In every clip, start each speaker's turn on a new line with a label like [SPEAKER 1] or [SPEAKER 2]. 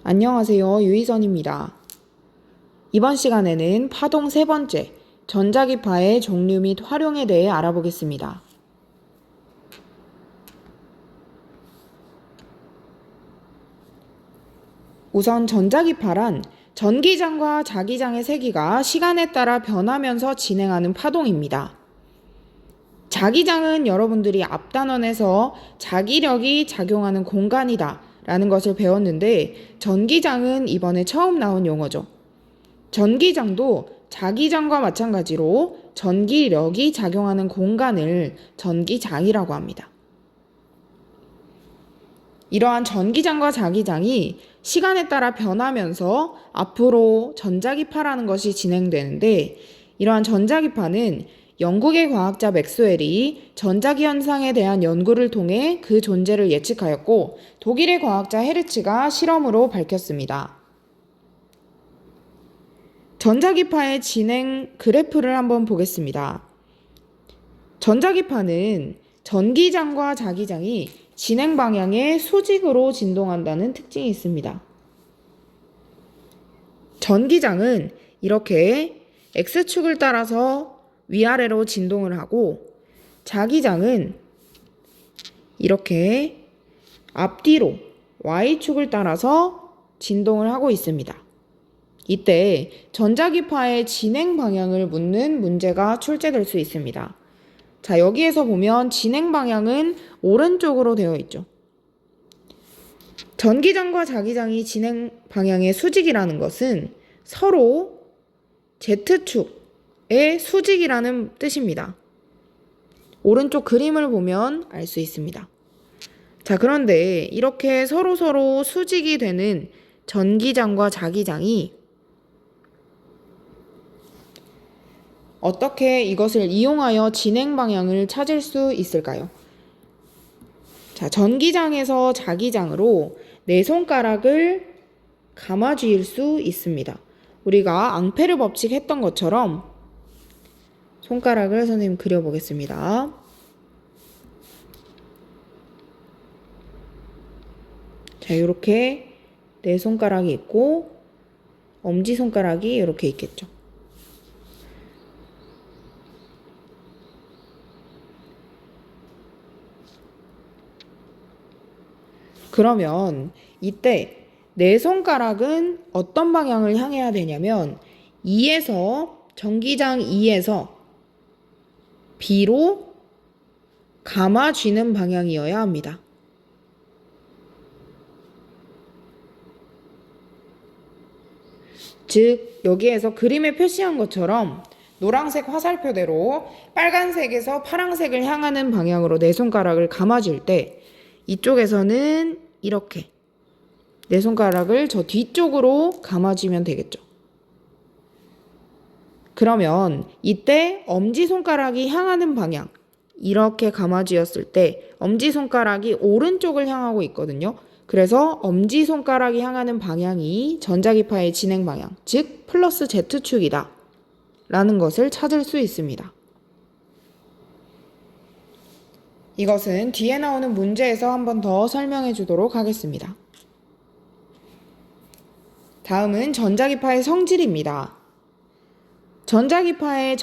[SPEAKER 1] 안녕하세요. 유희선입니다. 이번 시간에는 파동 세 번째, 전자기파의 종류 및 활용에 대해 알아보겠습니다. 우선 전자기파란 전기장과 자기장의 세기가 시간에 따라 변하면서 진행하는 파동입니다. 자기장은 여러분들이 앞단원에서 자기력이 작용하는 공간이다 라는 것을 배웠는데, 전기장은 이번에 처음 나온 용어죠. 전기장도 자기장과 마찬가지로 전기력이 작용하는 공간을 전기장이라고 합니다. 이러한 전기장과 자기장이 시간에 따라 변하면서 앞으로 전자기파라는 것이 진행되는데, 이러한 전자기파는 영국의 과학자 맥스웰이 전자기 현상에 대한 연구를 통해 그 존재를 예측하였고, 독일의 과학자 헤르츠가 실험으로 밝혔습니다. 전자기파의 진행 그래프를 한번 보겠습니다. 전자기파는 전기장과 자기장이 진행 방향의 수직으로 진동한다는 특징이 있습니다. 전기장은 이렇게 X축을 따라서 위아래로 진동을 하고, 자기장은 이렇게 앞뒤로 Y축을 따라서 진동을 하고 있습니다. 이때 전자기파의 진행 방향을 묻는 문제가 출제될 수 있습니다. 자, 여기에서 보면 진행 방향은 오른쪽으로 되어 있죠. 전기장과 자기장이 진행 방향의 수직이라는 것은 서로 Z축의 수직이라는 뜻입니다. 오른쪽 그림을 보면 알 수 있습니다. 자, 그런데 이렇게 서로 수직이 되는 전기장과 자기장이 어떻게 이것을 이용하여 진행 방향을 찾을 수 있을까요? 자, 전기장에서 자기장으로 네 손가락을 감아쥐일 수 있습니다. 우리가 앙페르 법칙 했던 것처럼 손가락을 선생님 그려보겠습니다. 자, 이렇게 네 손가락이 있고 엄지손가락이 이렇게 있겠죠. 그러면 이때 네 손가락은 어떤 방향을 향해야 되냐면 전기장 E에서 B로 감아쥐는 방향이어야 합니다. 즉, 여기에서 그림에 표시한 것처럼 노란색 화살표대로 빨간색에서 파란색을 향하는 방향으로 네 손가락을 감아줄 때, 이쪽에서는 이렇게 네 손가락을 저 뒤쪽으로 감아주면 되겠죠. 그러면 이때 엄지손가락이 향하는 방향, 이렇게 감아쥐었을 때 엄지손가락이 오른쪽을 향하고 있거든요. 그래서 엄지손가락이 향하는 방향이 전자기파의 진행 방향, 즉 플러스 Z축이다 라는 것을 찾을 수 있습니다. 이것은 뒤에 나오는 문제에서 한 번 더 설명해 주도록 하겠습니다. 다음은 전자기파의 성질입니다. 전자기파의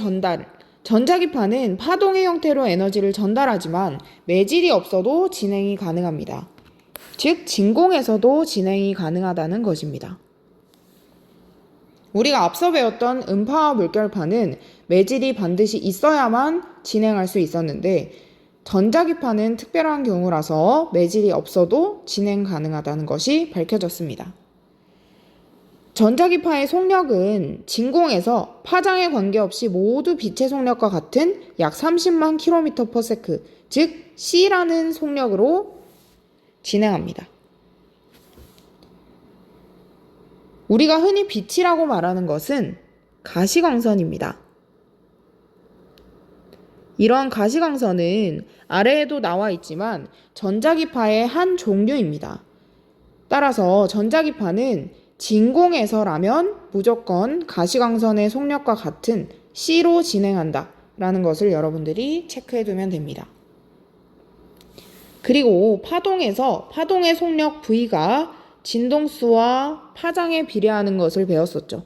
[SPEAKER 1] 전자기파는 파동의 형태로 에너지를 전달하지만 매질이 없어도 진행이 가능합니다. 즉, 진공에서도 진행이 가능하다는 것입니다. 우리가 앞서 배웠던 음파와 물결파는 매질이 반드시 있어야만 진행할 수 있었는데, 전자기파는 특별한 경우라서 매질이 없어도 진행 가능하다는 것이 밝혀졌습니다. 전자기파의 속력은 진공에서 파장에 관계없이 모두 빛의 속력과 같은 약 30만 km/s, 즉 C라는 속력으로 진행합니다. 우리가 흔히 빛이라고 말하는 것은 가시광선입니다. 이러한 가시광선은 아래에도 나와 있지만 전자기파의 한 종류입니다. 따라서 전자기파는 진공에서라면 무조건 가시광선의 속력과 같은 C로 진행한다 라는 것을 여러분들이 체크해 두면 됩니다. 그리고 파동에서 파동의 속력 V가 진동수와 파장에 비례하는 것을 배웠었죠.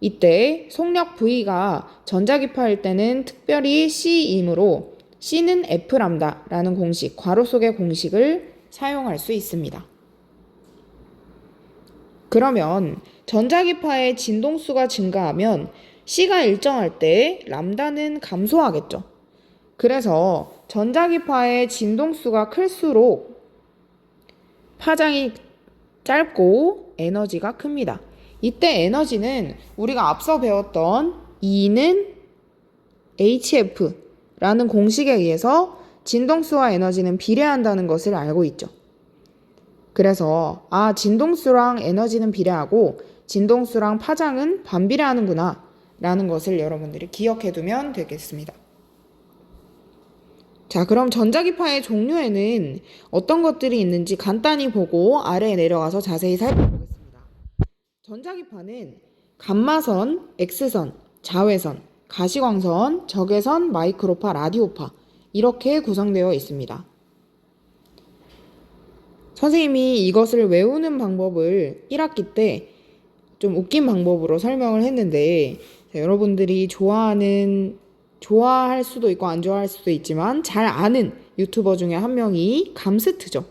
[SPEAKER 1] 이때 속력 V가 전자기파일 때는 특별히 C이므로 C는 F람다라는 공식, 괄호 속의 공식을 사용할 수 있습니다. 그러면 전자기파의 진동수가 증가하면 C가 일정할 때 람다는 감소하겠죠. 그래서 전자기파의 진동수가 클수록 파장이 짧고 에너지가 큽니다. 이때 에너지는 우리가 앞서 배웠던 E는 HF라는 공식에 의해서 진동수와 에너지는 비례한다는 것을 알고 있죠. 그래서 진동수랑 에너지는 비례하고 진동수랑 파장은 반비례하는구나 라는 것을 여러분들이 기억해 두면 되겠습니다. 자, 그럼 전자기파의 종류에는 어떤 것들이 있는지 간단히 보고 아래에 내려가서 자세히 살펴보겠습니다. 전자기파는 감마선, X선, 자외선, 가시광선, 적외선, 마이크로파, 라디오파 이렇게 구성되어 있습니다. 선생님이 이것을 외우는 방법을 1학기 때 좀 웃긴 방법으로 설명을 했는데 여러분들이 좋아할 수도 있고 안 좋아할 수도 있지만 잘 아는 유튜버 중에 한 명이 감스트죠.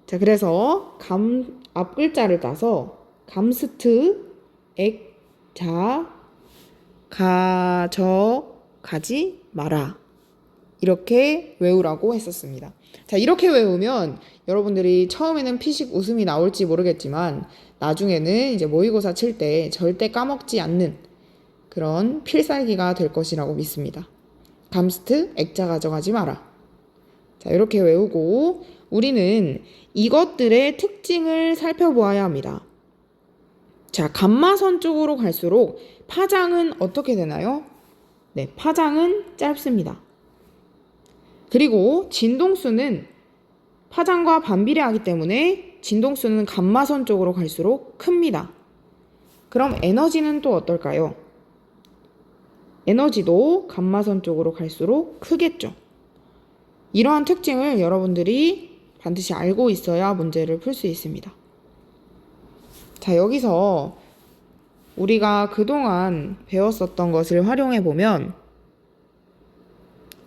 [SPEAKER 1] 자, 그래서 앞 글자를 따서 감스트, 가지 마라 이렇게 외우라고 했었습니다. 자, 이렇게 외우면 여러분들이 처음에는 피식 웃음이 나올지 모르겠지만 나중에는 이제 모의고사 칠 때 절대 까먹지 않는 그런 필살기가 될 것이라고 믿습니다. 감스트, 액자 가져가지 마라. 자, 이렇게 외우고 우리는 이것들의 특징을 살펴보아야 합니다. 자, 감마선 쪽으로 갈수록 파장은 어떻게 되나요? 네, 파장은 짧습니다. 그리고 진동수는 파장과 반비례하기 때문에 진동수는 감마선 쪽으로 갈수록 큽니다. 그럼 에너지는 또 어떨까요? 에너지도 감마선 쪽으로 갈수록 크겠죠. 이러한 특징을 여러분들이 반드시 알고 있어야 문제를 풀 수 있습니다. 자, 여기서 우리가 그동안 배웠었던 것을 활용해 보면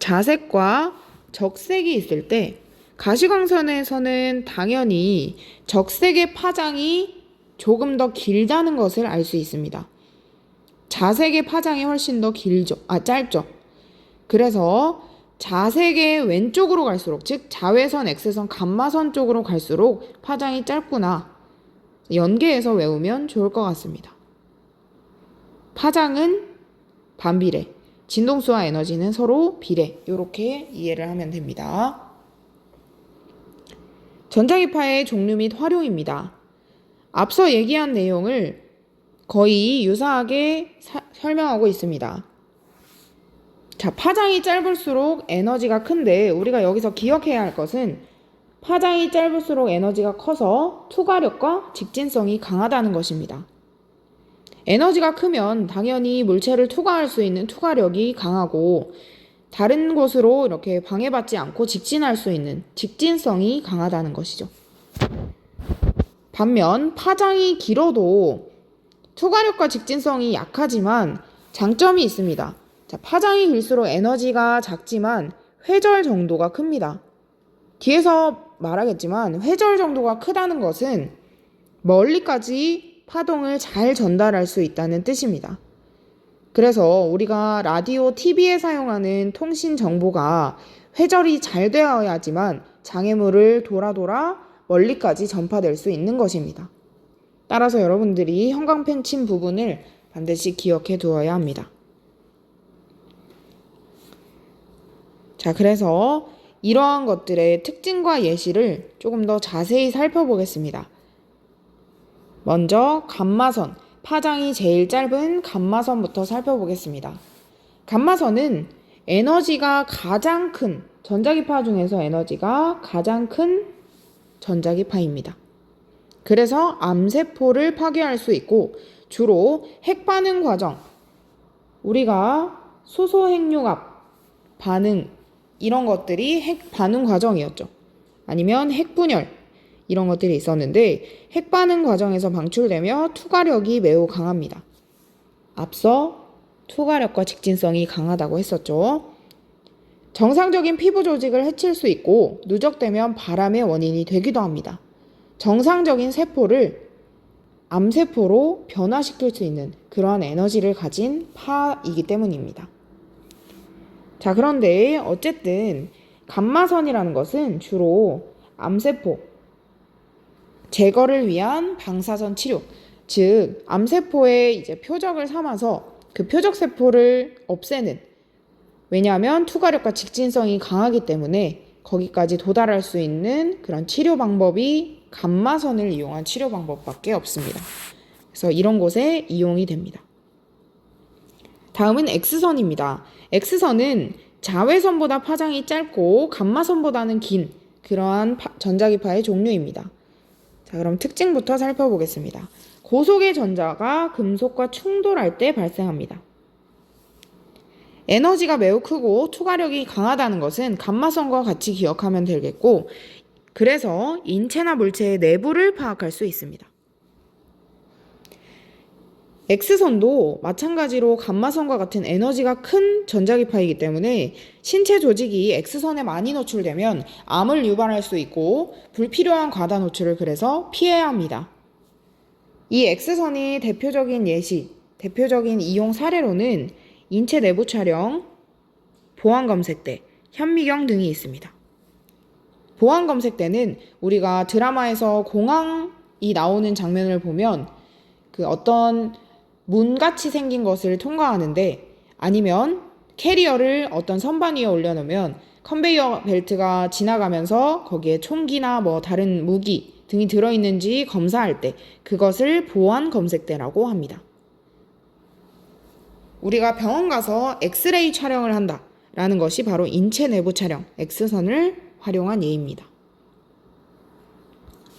[SPEAKER 1] 자색과 적색이 있을 때 가시광선에서는 당연히 적색의 파장이 조금 더 길다는 것을 알 수 있습니다. 자색의 파장이 훨씬 더 짧죠. 그래서 자색의 왼쪽으로 갈수록, 즉 자외선, X선, 감마선 쪽으로 갈수록 파장이 짧구나. 연계해서 외우면 좋을 것 같습니다. 파장은 반비례, 진동수와 에너지는 서로 비례. 이렇게 이해를 하면 됩니다. 전자기파의 종류 및 활용입니다. 앞서 얘기한 내용을 거의 유사하게 설명하고 있습니다. 자, 파장이 짧을수록 에너지가 큰데 우리가 여기서 기억해야 할 것은 파장이 짧을수록 에너지가 커서 투과력과 직진성이 강하다는 것입니다. 에너지가 크면 당연히 물체를 투과할 수 있는 투과력이 강하고 다른 곳으로 이렇게 방해받지 않고 직진할 수 있는 직진성이 강하다는 것이죠. 반면 파장이 길어도 투과력과 직진성이 약하지만 장점이 있습니다. 자, 파장이 길수록 에너지가 작지만 회절 정도가 큽니다. 뒤에서 말하겠지만 회절 정도가 크다는 것은 멀리까지 파동을 잘 전달할 수 있다는 뜻입니다. 그래서 우리가 라디오, TV에 사용하는 통신 정보가 회절이 잘 되어야지만 장애물을 돌아 멀리까지 전파될 수 있는 것입니다. 따라서 여러분들이 형광펜 친 부분을 반드시 기억해 두어야 합니다. 자, 그래서 이러한 것들의 특징과 예시를 조금 더 자세히 살펴보겠습니다. 먼저 감마선, 파장이 제일 짧은 감마선부터 살펴보겠습니다. 감마선은 에너지가 가장 큰, 전자기파 중에서 에너지가 가장 큰 전자기파입니다. 그래서 암세포를 파괴할 수 있고 주로 핵반응 과정, 우리가 수소핵융합 반응 이런 것들이 핵 반응 과정이었죠. 아니면 핵분열 이런 것들이 있었는데 핵반응 과정에서 방출되며 투과력이 매우 강합니다. 앞서 투과력과 직진성이 강하다고 했었죠. 정상적인 피부 조직을 해칠 수 있고 누적되면 발암의 원인이 되기도 합니다. 정상적인 세포를 암세포로 변화시킬 수 있는 그러한 에너지를 가진 파이기 때문입니다. 자, 그런데 어쨌든 감마선이라는 것은 주로 암세포 제거를 위한 방사선 치료, 즉 암세포의 이제 표적을 삼아서 그 표적 세포를 없애는, 왜냐하면 투과력과 직진성이 강하기 때문에 거기까지 도달할 수 있는 그런 치료 방법이 감마선을 이용한 치료 방법밖에 없습니다. 그래서 이런 곳에 이용이 됩니다. 다음은 X선입니다. X선은 자외선보다 파장이 짧고 감마선보다는 긴 그러한 전자기파의 종류입니다. 자, 그럼 특징부터 살펴보겠습니다. 고속의 전자가 금속과 충돌할 때 발생합니다. 에너지가 매우 크고 투과력이 강하다는 것은 감마선과 같이 기억하면 되겠고, 그래서 인체나 물체의 내부를 파악할 수 있습니다. X선도 마찬가지로 감마선과 같은 에너지가 큰 전자기파이기 때문에 신체 조직이 X선에 많이 노출되면 암을 유발할 수 있고 불필요한 과다 노출을 그래서 피해야 합니다. 이 X선이 대표적인 예시, 대표적인 이용 사례로는 인체 내부 촬영, 보안검색대, 현미경 등이 있습니다. 보안검색대는 우리가 드라마에서 공항이 나오는 장면을 보면 그 어떤 문같이 생긴 것을 통과하는데, 아니면 캐리어를 어떤 선반 위에 올려놓으면 컨베이어 벨트가 지나가면서 거기에 총기나 뭐 다른 무기 등이 들어있는지 검사할 때 그것을 보안검색대라고 합니다. 우리가 병원 가서 엑스레이 촬영을 한다라는 것이 바로 인체 내부 촬영, X선을 활용한 예입니다.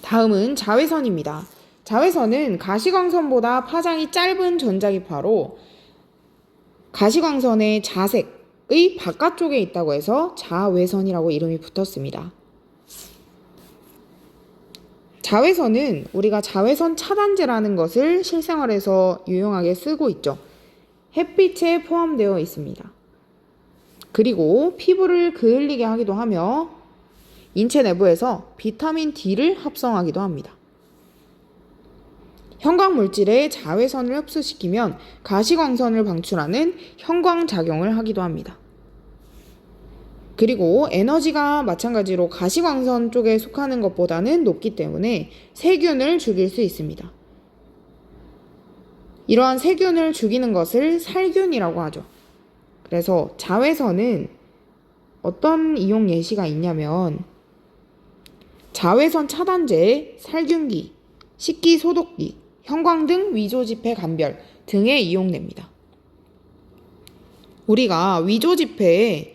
[SPEAKER 1] 다음은 자외선입니다. 자외선은 가시광선보다 파장이 짧은 전자기파로 가시광선의 자색의 바깥쪽에 있다고 해서 자외선이라고 이름이 붙었습니다. 자외선은 우리가 자외선 차단제라는 것을 실생활에서 유용하게 쓰고 있죠. 햇빛에 포함되어 있습니다. 그리고 피부를 그을리게 하기도 하며 인체 내부에서 비타민 D를 합성하기도 합니다. 형광물질에 자외선을 흡수시키면 가시광선을 방출하는 형광작용을 하기도 합니다. 그리고 에너지가 마찬가지로 가시광선 쪽에 속하는 것보다는 높기 때문에 세균을 죽일 수 있습니다. 이러한 세균을 죽이는 것을 살균이라고 하죠. 그래서 자외선은 어떤 이용 예시가 있냐면 자외선 차단제, 살균기, 식기 소독기, 형광등 위조지폐 감별 등에 이용됩니다. 우리가 위조지폐에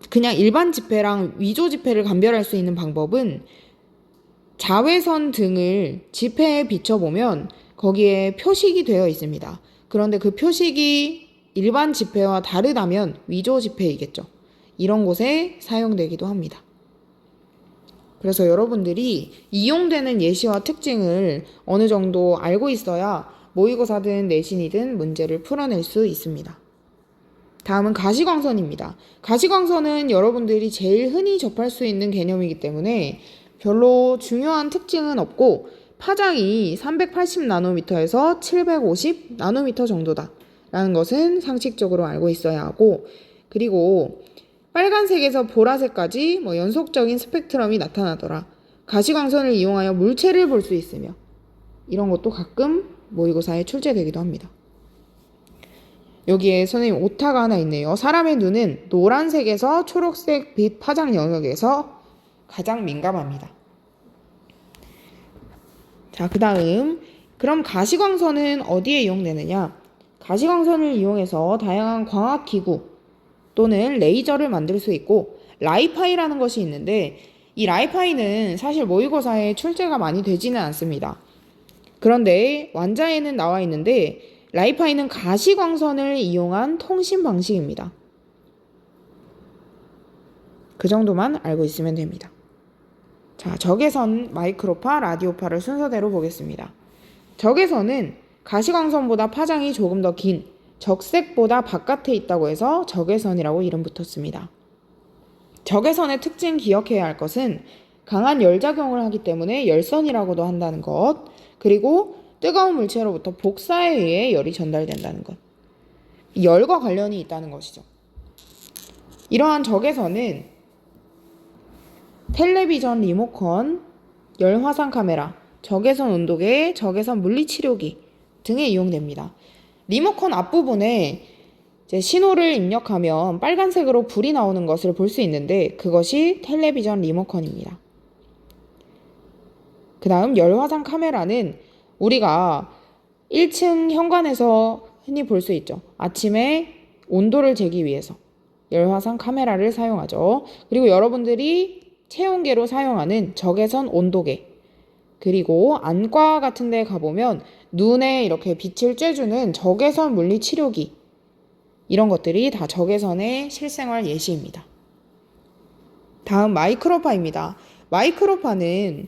[SPEAKER 1] 그냥 일반 지폐랑 위조지폐를 감별할 수 있는 방법은 자외선 등을 지폐에 비춰보면 거기에 표식이 되어 있습니다. 그런데 그 표식이 일반 지폐와 다르다면 위조지폐이겠죠. 이런 곳에 사용되기도 합니다. 그래서 여러분들이 이용되는 예시와 특징을 어느 정도 알고 있어야 모의고사든 내신이든 문제를 풀어낼 수 있습니다. 다음은 가시광선입니다. 가시광선은 여러분들이 제일 흔히 접할 수 있는 개념이기 때문에 별로 중요한 특징은 없고 파장이 380나노미터에서 750나노미터 정도다 라는 것은 상식적으로 알고 있어야 하고, 그리고 빨간색에서 보라색까지 연속적인 스펙트럼이 나타나더라. 가시광선을 이용하여 물체를 볼 수 있으며 이런 것도 가끔 모의고사에 출제되기도 합니다. 여기에 선생님 오타가 하나 있네요. 사람의 눈은 노란색에서 초록색 빛 파장 영역에서 가장 민감합니다. 자, 그 다음 그럼 가시광선은 어디에 이용되느냐? 가시광선을 이용해서 다양한 광학기구 또는 레이저를 만들 수 있고 라이파이라는 것이 있는데 이 라이파이는 사실 모의고사에 출제가 많이 되지는 않습니다. 그런데 완자에는 나와 있는데 라이파이는 가시광선을 이용한 통신 방식입니다. 그 정도만 알고 있으면 됩니다. 자, 적외선, 마이크로파, 라디오파를 순서대로 보겠습니다. 적외선은 가시광선보다 파장이 조금 더 긴 적색보다 바깥에 있다고 해서 적외선이라고 이름 붙었습니다. 적외선의 특징 기억해야 할 것은 강한 열작용을 하기 때문에 열선이라고도 한다는 것, 그리고 뜨거운 물체로부터 복사에 의해 열이 전달된다는 것. 열과 관련이 있다는 것이죠. 이러한 적외선은 텔레비전 리모컨, 열화상 카메라, 적외선 온도계, 적외선 물리치료기 등에 이용됩니다. 리모컨 앞부분에 이제 신호를 입력하면 빨간색으로 불이 나오는 것을 볼 수 있는데 그것이 텔레비전 리모컨입니다. 그 다음 열화상 카메라는 우리가 1층 현관에서 흔히 볼 수 있죠. 아침에 온도를 재기 위해서 열화상 카메라를 사용하죠. 그리고 여러분들이 체온계로 사용하는 적외선 온도계, 그리고 안과 같은 데 가보면 눈에 이렇게 빛을 쬐주는 적외선 물리치료기, 이런 것들이 다 적외선의 실생활 예시입니다. 다음 마이크로파입니다. 마이크로파는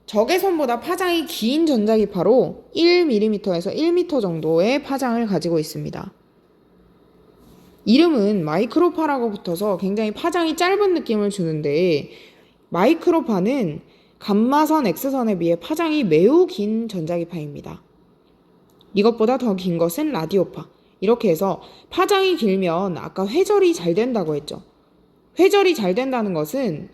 [SPEAKER 1] 적외선보다 파장이 긴 전자기파로 1mm에서 1m 정도의 파장을 가지고 있습니다. 이름은 마이크로파라고 붙어서 굉장히 파장이 짧은 느낌을 주는데 마이크로파는 감마선, X선에 비해 파장이 매우 긴 전자기파입니다. 이것보다 더 긴 것은 라디오파. 이렇게 해서 파장이 길면 아까 회절이 잘 된다고 했죠. 회절이 잘 된다는 것은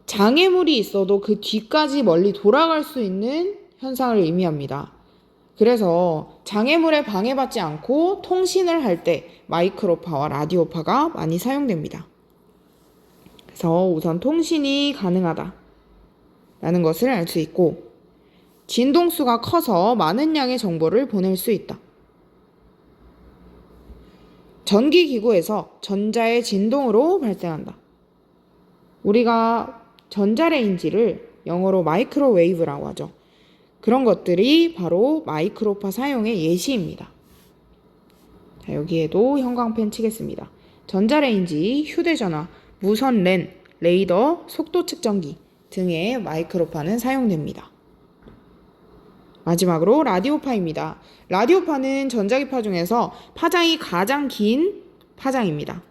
[SPEAKER 1] 장애물이 있어도 그 뒤까지 멀리 돌아갈 수 있는 현상을 의미합니다. 그래서 장애물에 방해받지 않고 통신을 할 때 마이크로파와 라디오파가 많이 사용됩니다. 그래서 우선 통신이 가능하다 라는 것을 알 수 있고, 진동수가 커서 많은 양의 정보를 보낼 수 있다. 전기기구에서 전자의 진동으로 발생한다. 우리가 전자레인지를 영어로 마이크로웨이브라고 하죠. 그런 것들이 바로 마이크로파 사용의 예시입니다. 자, 여기에도 형광펜 치겠습니다. 전자레인지, 휴대전화, 무선 랜, 레이더, 속도 측정기 등의 마이크로파는 사용됩니다. 마지막으로 라디오파입니다. 라디오파는 전자기파 중에서 파장이 가장 긴 파장입니다.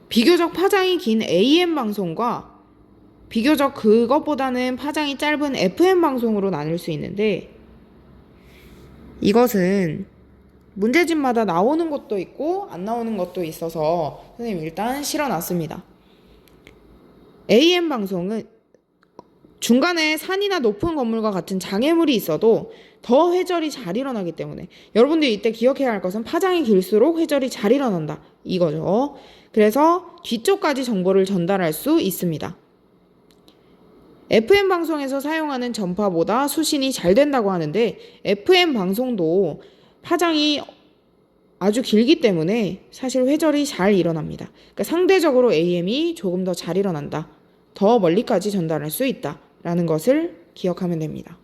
[SPEAKER 1] 비교적 파장이 긴 AM 방송과 비교적 그것보다는 파장이 짧은 FM 방송으로 나눌 수 있는데, 이것은 문제집마다 나오는 것도 있고 안 나오는 것도 있어서 선생님 일단 실어놨습니다. AM 방송은 중간에 산이나 높은 건물과 같은 장애물이 있어도 더 회절이 잘 일어나기 때문에 여러분들이 이때 기억해야 할 것은 파장이 길수록 회절이 잘 일어난다 이거죠. 그래서 뒤쪽까지 정보를 전달할 수 있습니다. FM 방송에서 사용하는 전파보다 수신이 잘 된다고 하는데 FM 방송도 파장이 아주 길기 때문에 사실 회절이 잘 일어납니다. 그러니까 상대적으로 AM이 조금 더 잘 일어난다. 더 멀리까지 전달할 수 있다. 라는 것을 기억하면 됩니다.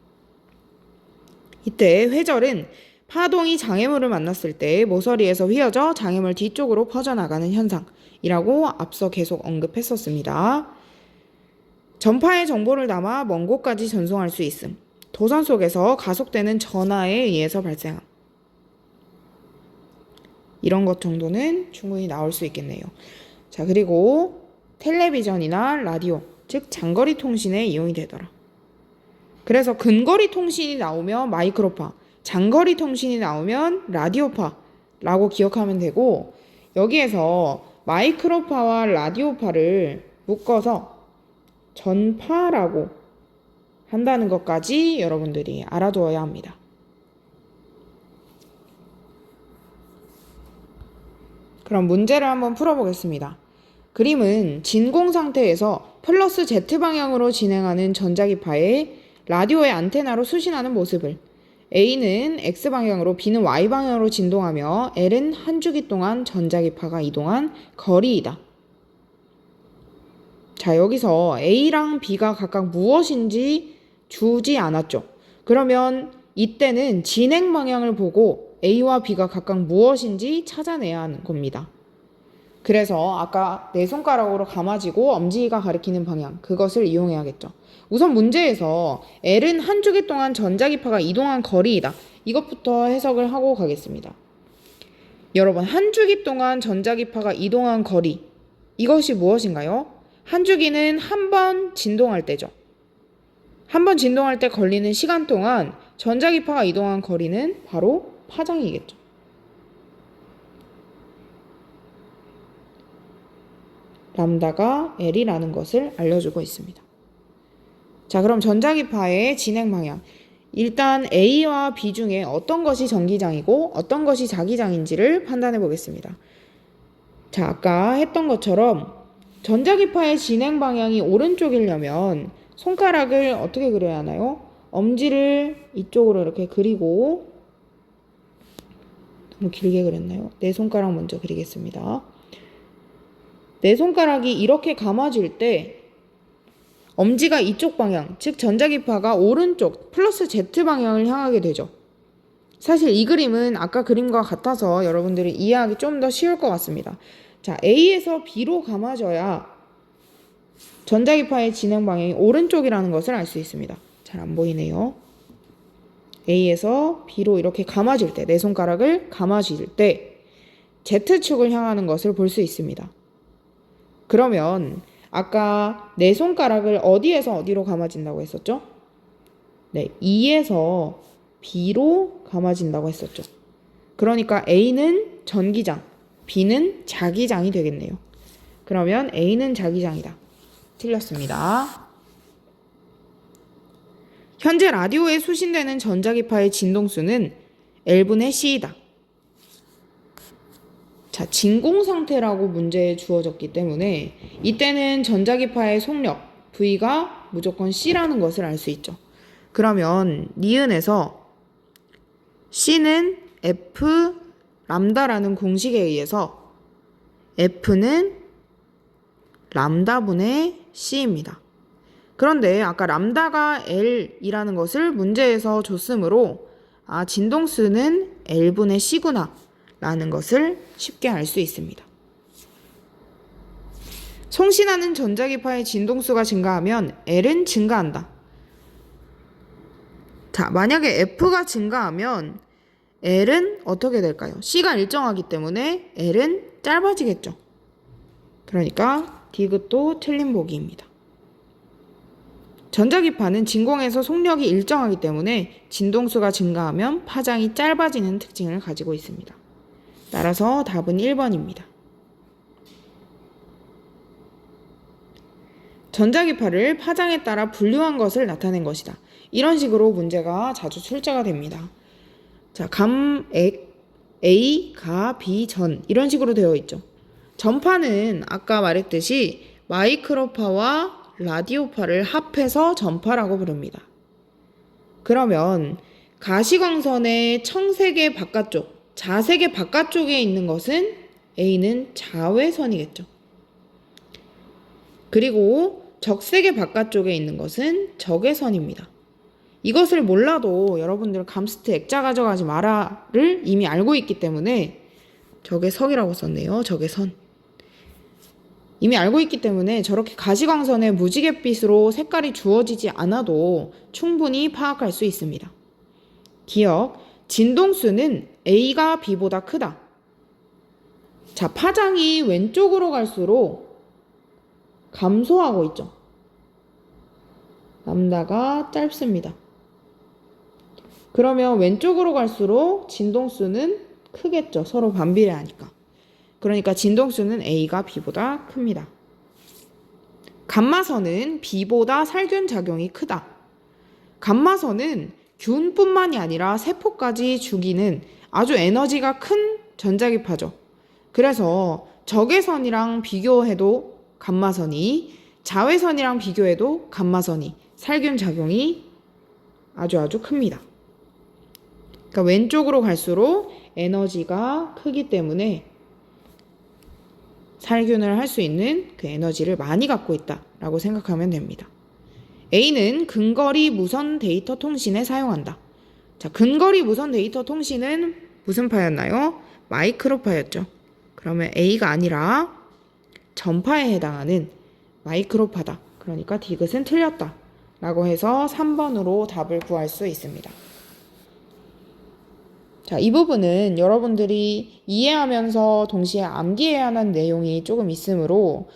[SPEAKER 1] 이때 회절은 파동이 장애물을 만났을 때 모서리에서 휘어져 장애물 뒤쪽으로 퍼져나가는 현상이라고 앞서 계속 언급했었습니다. 전파의 정보를 담아 먼 곳까지 전송할 수 있음. 도선 속에서 가속되는 전하에 의해서 발생함. 이런 것 정도는 충분히 나올 수 있겠네요. 자, 그리고 텔레비전이나 라디오, 즉 장거리 통신에 이용이 되더라. 그래서 근거리 통신이 나오면 마이크로파, 장거리 통신이 나오면 라디오파라고 기억하면 되고, 여기에서 마이크로파와 라디오파를 묶어서 전파라고 한다는 것까지 여러분들이 알아두어야 합니다. 그럼 문제를 한번 풀어보겠습니다. 그림은 진공 상태에서 플러스 Z방향으로 진행하는 전자기파에 라디오의 안테나로 수신하는 모습을, A는 X방향으로 B는 Y방향으로 진동하며 L은 한 주기 동안 전자기파가 이동한 거리이다. 자, 여기서 A랑 B가 각각 무엇인지 주지 않았죠. 그러면 이때는 진행 방향을 보고 A와 B가 각각 무엇인지 찾아내야 하는 겁니다. 그래서 아까 네 손가락으로 감아지고 엄지가 가리키는 방향, 그것을 이용해야겠죠. 우선 문제에서 L은 한 주기 동안 전자기파가 이동한 거리이다. 이것부터 해석을 하고 가겠습니다. 여러분, 한 주기 동안 전자기파가 이동한 거리, 이것이 무엇인가요? 한 주기는 한 번 진동할 때죠. 한 번 진동할 때 걸리는 시간 동안 전자기파가 이동한 거리는 바로 파장이겠죠. 람다가 L이라는 것을 알려주고 있습니다. 자, 그럼 전자기파의 진행 방향. 일단 A와 B 중에 어떤 것이 전기장이고 어떤 것이 자기장인지를 판단해 보겠습니다. 자, 아까 했던 것처럼 전자기파의 진행 방향이 오른쪽이려면 손가락을 어떻게 그려야 하나요? 엄지를 이쪽으로 이렇게 그리고, 너무 길게 그렸나요? 네 손가락 먼저 그리겠습니다. 네 손가락이 이렇게 감아질 때 엄지가 이쪽 방향, 즉 전자기파가 오른쪽 플러스 Z 방향을 향하게 되죠. 사실 이 그림은 아까 그림과 같아서 여러분들이 이해하기 좀 더 쉬울 것 같습니다. 자, A에서 B로 감아져야 전자기파의 진행 방향이 오른쪽이라는 것을 알 수 있습니다. 잘 안 보이네요. A에서 B로 이렇게 감아질 때, 네 손가락을 감아질 때 Z축을 향하는 것을 볼 수 있습니다. 그러면 아까 네 손가락을 어디에서 어디로 감아진다고 했었죠? 네, E에서 B로 감아진다고 했었죠. 그러니까 A는 전기장, B는 자기장이 되겠네요. 그러면 A는 자기장이다. 틀렸습니다. 현재 라디오에 수신되는 전자기파의 진동수는 L분의 C이다. 자, 진공 상태라고 문제에 주어졌기 때문에 이때는 전자기파의 속력 V가 무조건 C라는 것을 알 수 있죠. 그러면 니은에서 C는 F 람다라는 공식에 의해서 F는 람다분의 C입니다. 그런데 아까 람다가 L이라는 것을 문제에서 줬으므로 진동수는 L분의 C구나 라는 것을 쉽게 알 수 있습니다. 송신하는 전자기파의 진동수가 증가하면 L은 증가한다. 자, 만약에 F가 증가하면 L은 어떻게 될까요? C가 일정하기 때문에 L은 짧아지겠죠. 그러니까 디귿도 틀린 보기입니다. 전자기파는 진공에서 속력이 일정하기 때문에 진동수가 증가하면 파장이 짧아지는 특징을 가지고 있습니다. 따라서 답은 1번입니다. 전자기파를 파장에 따라 분류한 것을 나타낸 것이다. 이런 식으로 문제가 자주 출제가 됩니다. 자, 감액 A, 가, B, 전 이런 식으로 되어 있죠. 전파는 아까 말했듯이 마이크로파와 라디오파를 합해서 전파라고 부릅니다. 그러면 가시광선의 청색의 바깥쪽, 자색의 바깥쪽에 있는 것은 A는 자외선이겠죠. 그리고 적색의 바깥쪽에 있는 것은 적외선입니다. 이것을 몰라도 여러분들 감스트 액자 가져가지 마라를 이미 알고 있기 때문에 적외석이라고 썼네요. 적외선. 이미 알고 있기 때문에 저렇게 가시광선의 무지갯빛으로 색깔이 주어지지 않아도 충분히 파악할 수 있습니다. 기억, 진동수는 A가 B보다 크다. 자, 파장이 왼쪽으로 갈수록 감소하고 있죠. 람다가 짧습니다. 그러면 왼쪽으로 갈수록 진동수는 크겠죠. 서로 반비례하니까. 그러니까 진동수는 A가 B보다 큽니다. 감마선은 B보다 살균 작용이 크다. 감마선은 균뿐만이 아니라 세포까지 죽이는 아주 에너지가 큰 전자기파죠. 그래서 적외선이랑 비교해도 감마선이, 자외선이랑 비교해도 감마선이 살균 작용이 아주 큽니다. 그러니까 왼쪽으로 갈수록 에너지가 크기 때문에 살균을 할 수 있는 그 에너지를 많이 갖고 있다라고 생각하면 됩니다. A는 근거리 무선 데이터 통신에 사용한다. 자, 근거리 무선 데이터 통신은 무슨 파였나요? 마이크로파였죠. 그러면 A가 아니라 전파에 해당하는 마이크로파다. 그러니까 디귿은 틀렸다. 라고 해서 3번으로 답을 구할 수 있습니다. 자, 이 부분은 여러분들이 이해하면서 동시에 암기해야 하는 내용이 조금 있으므로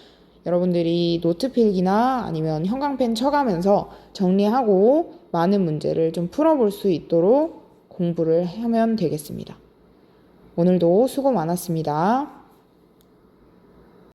[SPEAKER 1] 여러분들이 노트 필기나 아니면 형광펜 쳐가면서 정리하고 많은 문제를 좀 풀어볼 수 있도록 공부를 하면 되겠습니다. 오늘도 수고 많았습니다.